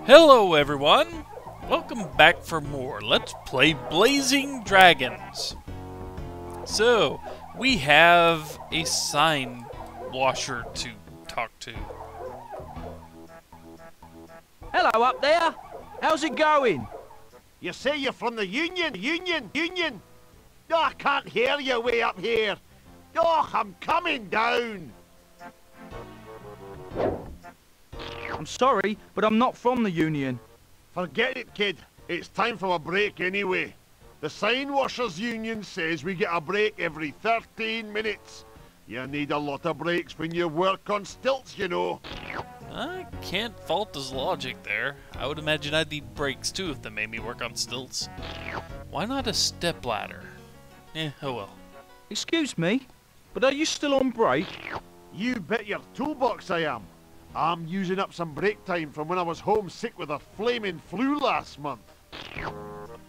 Hello everyone! Welcome back for more Let's Play Blazing Dragons. So, we have a sign washer to talk to. Hello up there! How's it going? You say you're from the Union? Oh, I can't hear you way up here. Oh, I'm coming down. I'm sorry, but I'm not from the Union. Forget it, kid. It's time for a break anyway. The Sign Washers Union says we get a break every 13 minutes. You need a lot of breaks when you work on stilts, you know. I can't fault his logic there. I would imagine I'd need breaks too if they made me work on stilts. Why not a stepladder? Oh well. Excuse me, but are you still on break? You bet your toolbox I am. I'm using up some break time from when I was homesick with a flaming flu last month.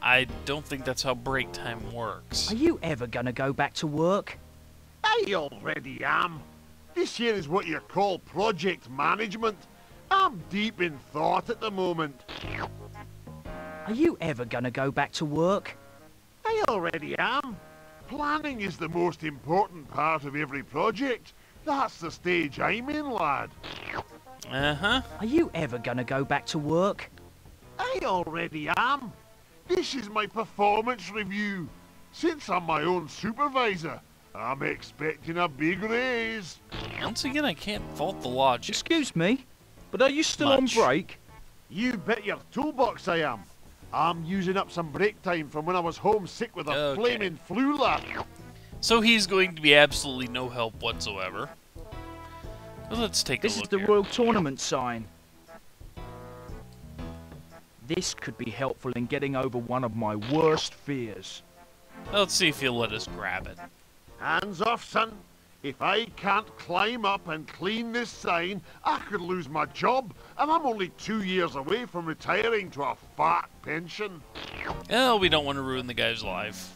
I don't think that's how break time works. Are you ever gonna go back to work? I already am. This here is what you call project management. I'm deep in thought at the moment. Are you ever gonna go back to work? I already am. Planning is the most important part of every project. That's the stage I'm in, lad. Uh-huh. Are you ever gonna go back to work? I already am. This is my performance review. Since I'm my own supervisor, I'm expecting a big raise. Once again, I can't fault the logic. Excuse me, but are you still Much. on break? You bet your toolbox I am. I'm using up some break time from when I was homesick with a Okay. flaming flu last. So he's going to be absolutely no help whatsoever. Well, let's take a This look is the here. Royal Tournament sign. This could be helpful in getting over one of my worst fears. Let's see if he'll let us grab it. Hands off, son. If I can't climb up and clean this sign, I could lose my job, and I'm only 2 years away from retiring to a fat pension. Well, we don't want to ruin the guy's life.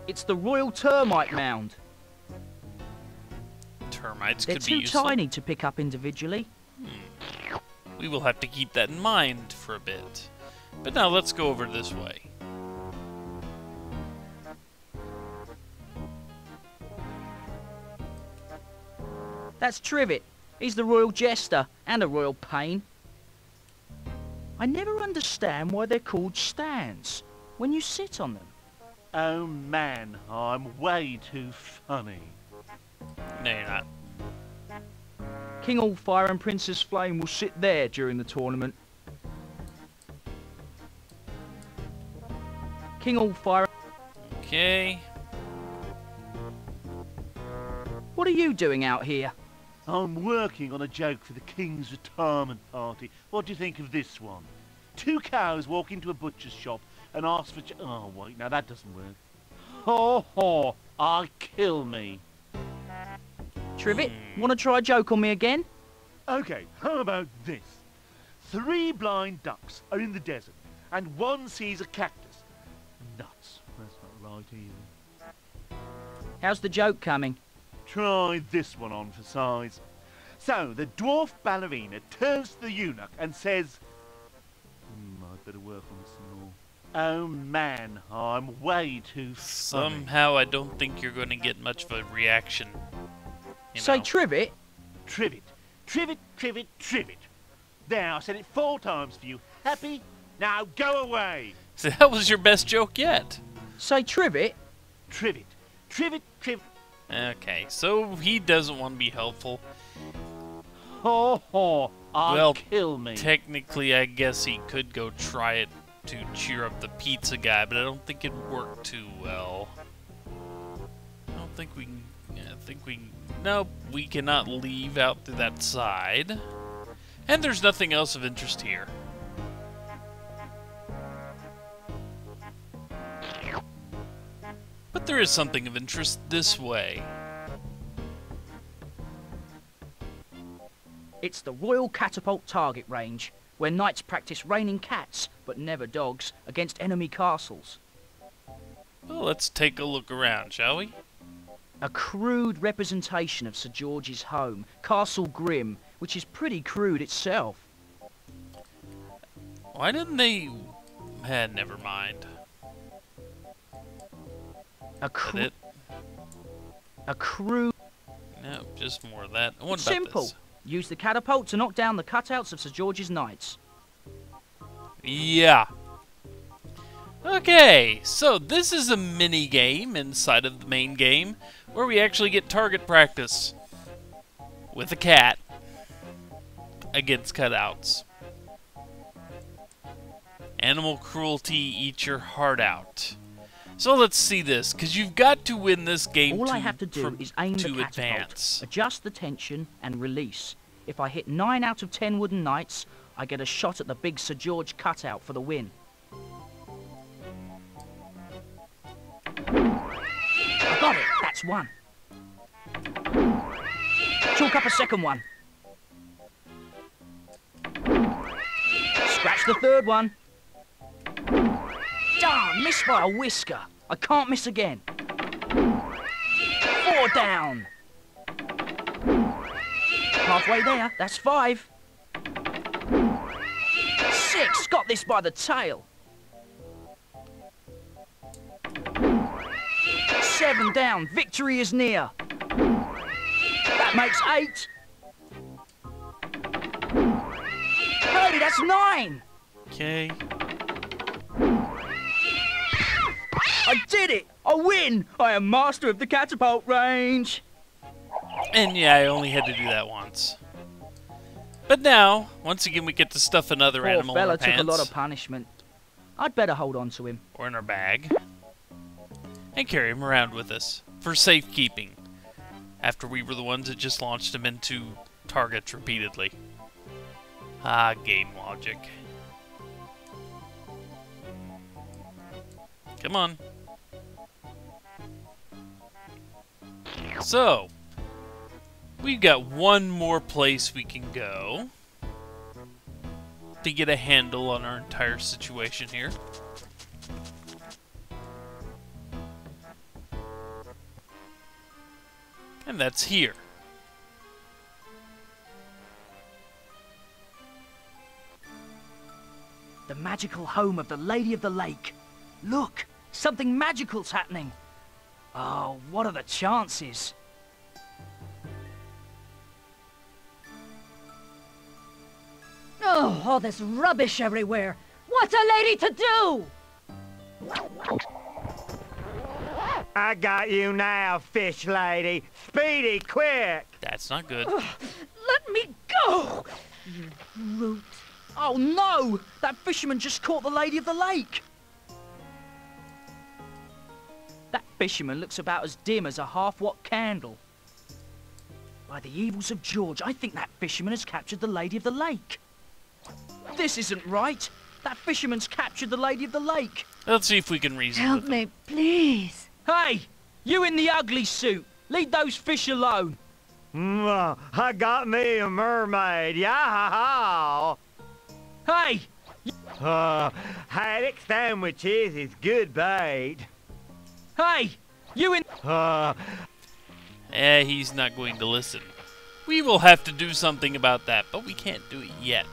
It's the Royal Termite Mound. Termites They're could be too useful. tiny to pick up individually. We will have to keep that in mind for a bit. But now let's go over this way. That's Trivet. He's the Royal Jester and a Royal Pain. I never understand why they're called stands when you sit on them. Oh man, I'm way too funny. No, you're not. King Allfire and Princess Flame will sit there during the tournament. King Allfire... Okay. What are you doing out here? I'm working on a joke for the King's retirement party. What do you think of this one? 2 cows walk into a butcher's shop and ask for... Oh, wait, now that doesn't work. Ho ho, kill me. Trivet, want to try a joke on me again? Okay, how about this? 3 blind ducks are in the desert, and one sees a cactus. Nuts. That's not right either. How's the joke coming? Try this one on for size. So, the dwarf ballerina turns to the eunuch and says, I'd better work on this some more. Oh man, I'm way too funny. Somehow I don't think you're going to get much of a reaction. You Say know. Trivet. Trivet, trivet, trivet, trivet. There, I said it 4 times for you. Happy? Now go away. So that was your best joke yet. Say Trivet. Trivet, trivet, trivet. Okay, so he doesn't want to be helpful. Ho ho, Well, kill me. Technically, I guess he could go try it to cheer up the pizza guy, but I don't think it'd work too well. I don't think we can... Nope, we cannot leave out through that side. And there's nothing else of interest here. But there is something of interest this way. It's the Royal Catapult target range, where knights practice raining cats, but never dogs, against enemy castles. Well, let's take a look around, shall we? A crude representation of Sir George's home, Castle Grim, which is pretty crude itself. Why didn't they... never mind. A It? crude... No, just more of that. What It's about simple. this? Use the catapult to knock down the cutouts of Sir George's knights. Yeah. Okay, so this is a mini game inside of the main game where we actually get target practice with a cat against cutouts. Animal cruelty eats your heart out. So let's see this, because you've got to win this game All I have to do is aim the catapult, advance. adjust the tension, and release. If I hit 9 out of 10 wooden knights, I get a shot at the big Sir George cutout for the win. I got it! That's one. Chalk up a second one. Scratch the third one. Darn, missed by a whisker. I can't miss again. 4 down. Halfway there, that's 5. 6, got this by the tail. 7 down, victory is near. That makes 8. Hey, that's 9. Okay. I did it! I win! I am master of the catapult range! And yeah, I only had to do that once. But now, once again, we get to stuff another Poor animal in fella our took a lot of pants, punishment. I'd better hold on to him. or in our bag, and carry him around with us for safekeeping, after we were the ones that just launched him into targets repeatedly. Ah, game logic. Come on. So, we've got one more place we can go to get a handle on our entire situation here. And that's here. The magical home of the Lady of the Lake. Look, something magical's happening. Oh, what are the chances? Oh, all this rubbish everywhere. What's a lady to do? I got you now, fish lady. Speedy, quick! That's not good. Let me go! You brute. Oh no! That fisherman just caught the Lady of the Lake! That fisherman looks about as dim as a half-watt candle. By the evils of George, I think that fisherman has captured the Lady of the Lake. This isn't right. That fisherman's captured the Lady of the Lake. Let's see if we can reason Help with them. me, please. Hey! You in the ugly suit! Leave those fish alone! I got me a mermaid. Yeah! Hey! Haddock sandwiches is good bait. Hey! You in... He's not going to listen. We will have to do something about that, but we can't do it yet.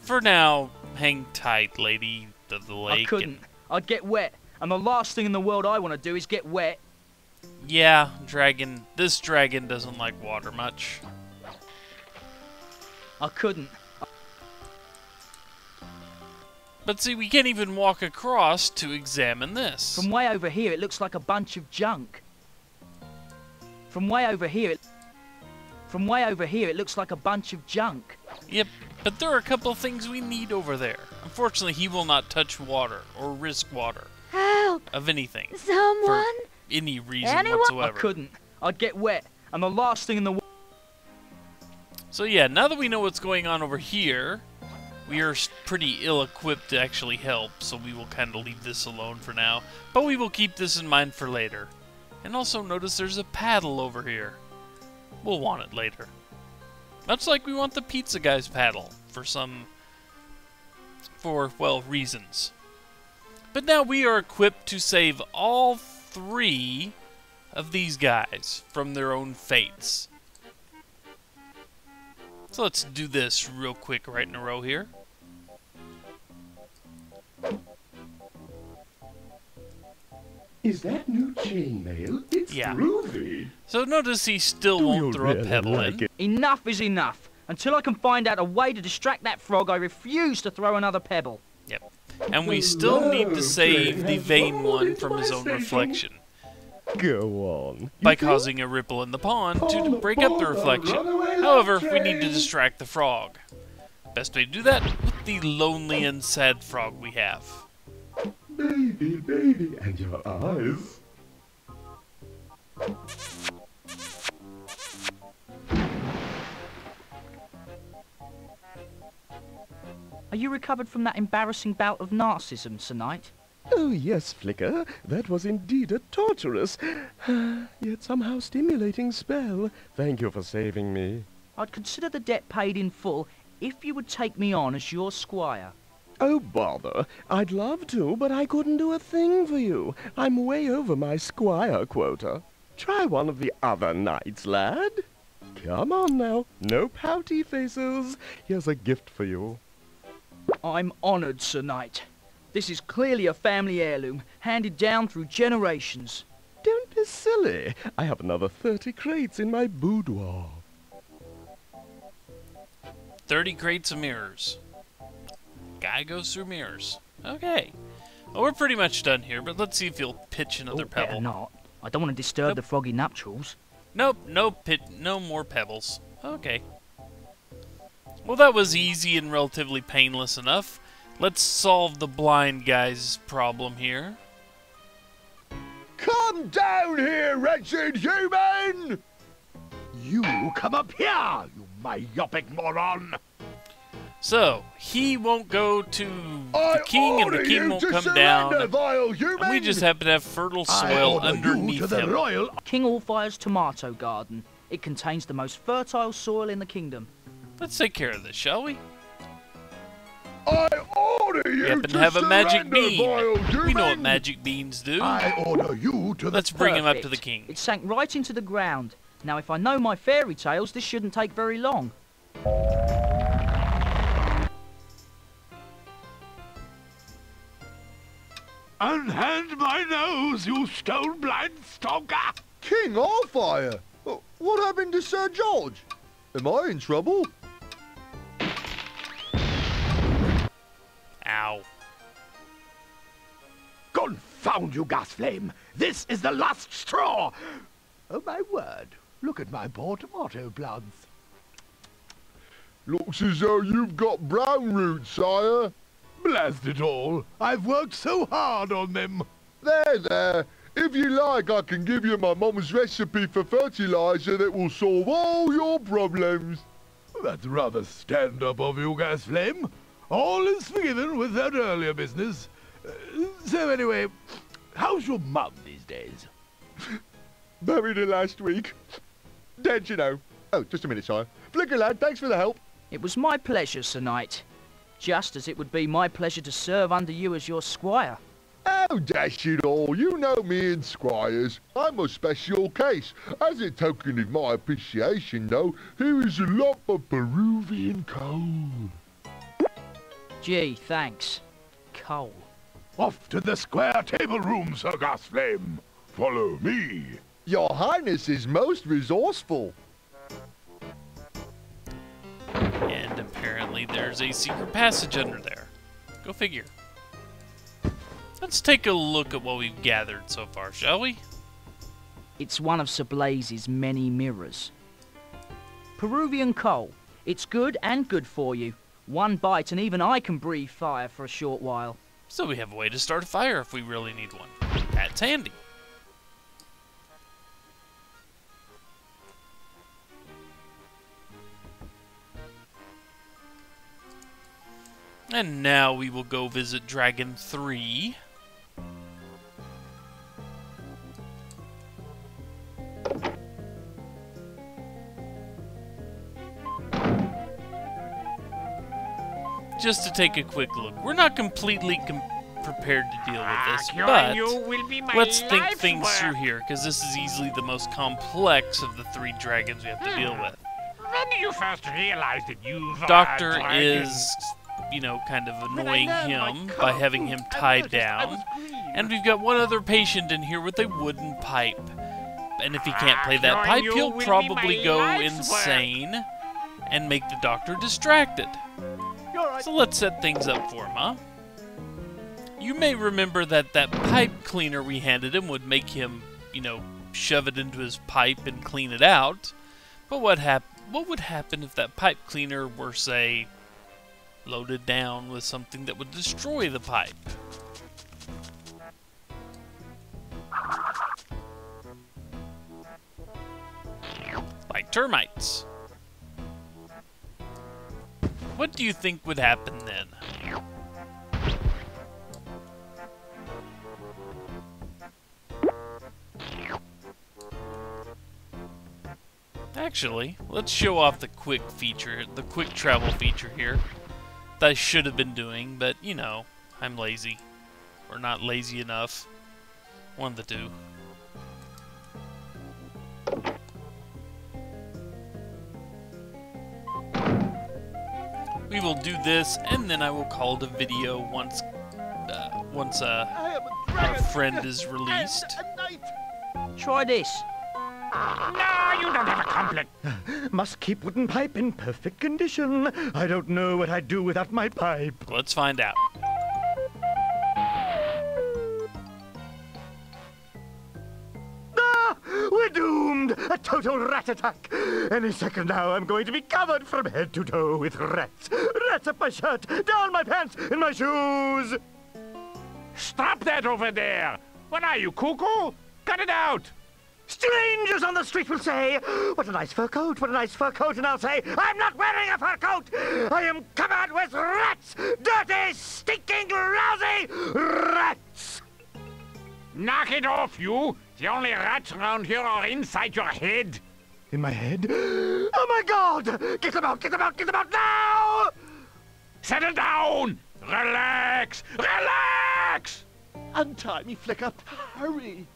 For now, hang tight, Lady of the Lake. I couldn't. I'd get wet. And the last thing in the world I want to do is get wet. Yeah, dragon. This dragon doesn't like water much. I couldn't. But see, we can't even walk across to examine this. From way over here, it looks like a bunch of junk. From way over here, it looks like a bunch of junk. Yep, but there are a couple of things we need over there. Unfortunately, he will not touch water or risk water Help! of anything Someone? for any reason Anyone? whatsoever. I couldn't. I'd get wet. And the last thing in the world... So yeah, now that we know what's going on over here, we are pretty ill-equipped to actually help, so we will kind of leave this alone for now. But we will keep this in mind for later. And also notice there's a paddle over here. We'll want it later. Much like we want the pizza guy's paddle for, well, reasons. But now we are equipped to save all 3 of these guys from their own fates. So let's do this real quick right in a row here. Is that new chainmail? It's groovy. So notice he still won't throw a pebble in. Enough is enough. Until I can find out a way to distract that frog, I refuse to throw another pebble. Yep. And we still need to save the vain one from his own reflection. Go on. By causing a ripple in the pond to break up the reflection. However, we need to distract the frog. Best way to do that with the lonely and sad frog we have. Baby, baby, and your eyes. Are you recovered from that embarrassing bout of narcissism, Sir Knight? Oh, yes, Flicker. That was indeed a torturous, yet somehow stimulating spell. Thank you for saving me. I'd consider the debt paid in full if you would take me on as your squire. Oh, bother. I'd love to, but I couldn't do a thing for you. I'm way over my squire quota. Try one of the other knights, lad. Come on now. No pouty faces. Here's a gift for you. I'm honoured, Sir Knight. This is clearly a family heirloom, handed down through generations. Don't be silly. I have another 30 crates in my boudoir. 30 crates of mirrors. Guy goes through mirrors. Okay. Well, we're pretty much done here, but let's see if he'll pitch another pebble. Better not. I don't want to disturb the froggy nuptials. Nope, no more pebbles. Okay. Well, that was easy and relatively painless enough. Let's solve the blind guy's problem here. Come down here, wretched human! You come up here, you myopic moron! So, he won't go to the king, and the king won't come down. And we just happen to have fertile soil underneath him. King Allfire's tomato garden. It contains the most fertile soil in the kingdom. Let's take care of this, shall we? I order you We happen to have a magic bean. We know what magic beans do. I order you to the... Let's bring him up to the king. It sank right into the ground. Now, if I know my fairy tales, this shouldn't take very long. Unhand my nose, you stone-blind stalker! King Allfire! What happened to Sir George? Am I in trouble? Ow. Confound you, Gasflame! This is the last straw! Oh, my word. Look at my poor tomato plants. Looks as though you've got brown roots, sire. Blast it all. I've worked so hard on them. There. If you like, I can give you my mum's recipe for fertilizer that will solve all your problems. That's rather stand-up of you, Gasflame. All is forgiven with that earlier business. So anyway, how's your mum these days? Buried her last week. Dead, you know. Oh, just a minute, sire. Flicker, lad, thanks for the help. It was my pleasure, Sir Knight. Just as it would be my pleasure to serve under you as your squire. Oh, dash it all. You know me and squires. I'm a special case. As a token of my appreciation, though, here is a lot of Peruvian coal. Gee, thanks. Coal. Off to the square table room, Sir Gasflame. Follow me. Your Highness is most resourceful. And apparently there's a secret passage under there. Go figure. Let's take a look at what we've gathered so far, shall we? It's one of Sir Blaze's many mirrors. Peruvian coal. It's good and good for you. One bite and even I can breathe fire for a short while. So we have a way to start a fire if we really need one. That's handy. And now we will go visit Dragon 3. Just to take a quick look. We're not completely prepared to deal with this, but let's think things through here, because this is easily the most complex of the 3 dragons we have to deal with. did you first realize that you've... Doctor is, you know, kind of annoying him by having him tied down. And we've got one other patient in here with a wooden pipe. And if he can't play that pipe, he'll probably go insane and make the doctor distracted. So let's set things up for him, huh? You may remember that pipe cleaner we handed him would make him, you know, shove it into his pipe and clean it out. But what would happen if that pipe cleaner were, say, loaded down with something that would destroy the pipe? Like termites. What do you think would happen then? Actually, let's show off the quick travel feature here. That I should have been doing, but you know, I'm lazy. Or not lazy enough. One of the two. We will do this, and then I will call it a video once our friend is released. Try this. No, you don't have a compliment. Must keep wooden pipe in perfect condition. I don't know what I'd do without my pipe. Let's find out. Ah! We're doomed! A total rat attack! Any second now, I'm going to be covered from head to toe with rats. Rats up my shirt, down my pants, in my shoes! Stop that over there! What are you, cuckoo? Cut it out! Strangers on the street will say, what a nice fur coat, what a nice fur coat, and I'll say, I'm not wearing a fur coat! I am covered with rats! Dirty, stinking, lousy rats! Knock it off, you! The only rats around here are inside your head! In my head? Oh my God! Get them out, get them out, get them out now! Settle down! Relax! Relax! Untie me, Flicker. Hurry.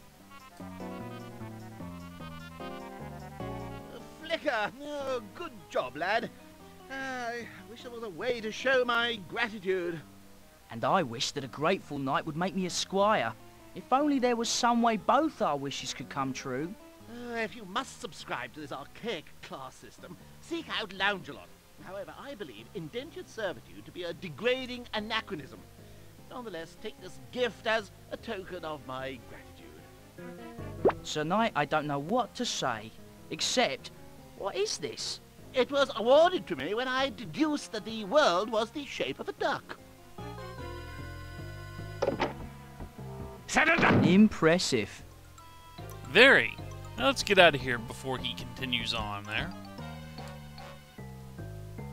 Flicker! Oh, good job, lad. I wish there was a way to show my gratitude. And I wish that a grateful knight would make me a squire. If only there was some way both our wishes could come true. If you must subscribe to this archaic class system, seek out Loungelot. However, I believe indentured servitude to be a degrading anachronism. Nonetheless, take this gift as a token of my gratitude. Sir Knight, I don't know what to say. Except, what is this? It was awarded to me when I deduced that the world was the shape of a duck. Settle down! Impressive. Very. Now let's get out of here before he continues on there.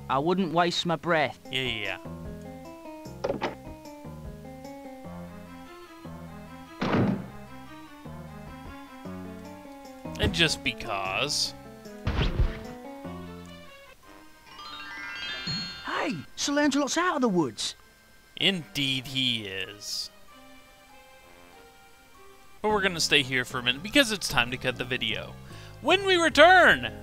I wouldn't waste my breath. Yeah. And just because... Hey, Sir Lancelot's out of the woods. Indeed he is. But we're going to stay here for a minute because it's time to cut the video. When we return,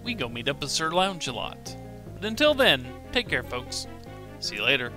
we go meet up with Sir Lancelot. But until then, take care, folks. See you later.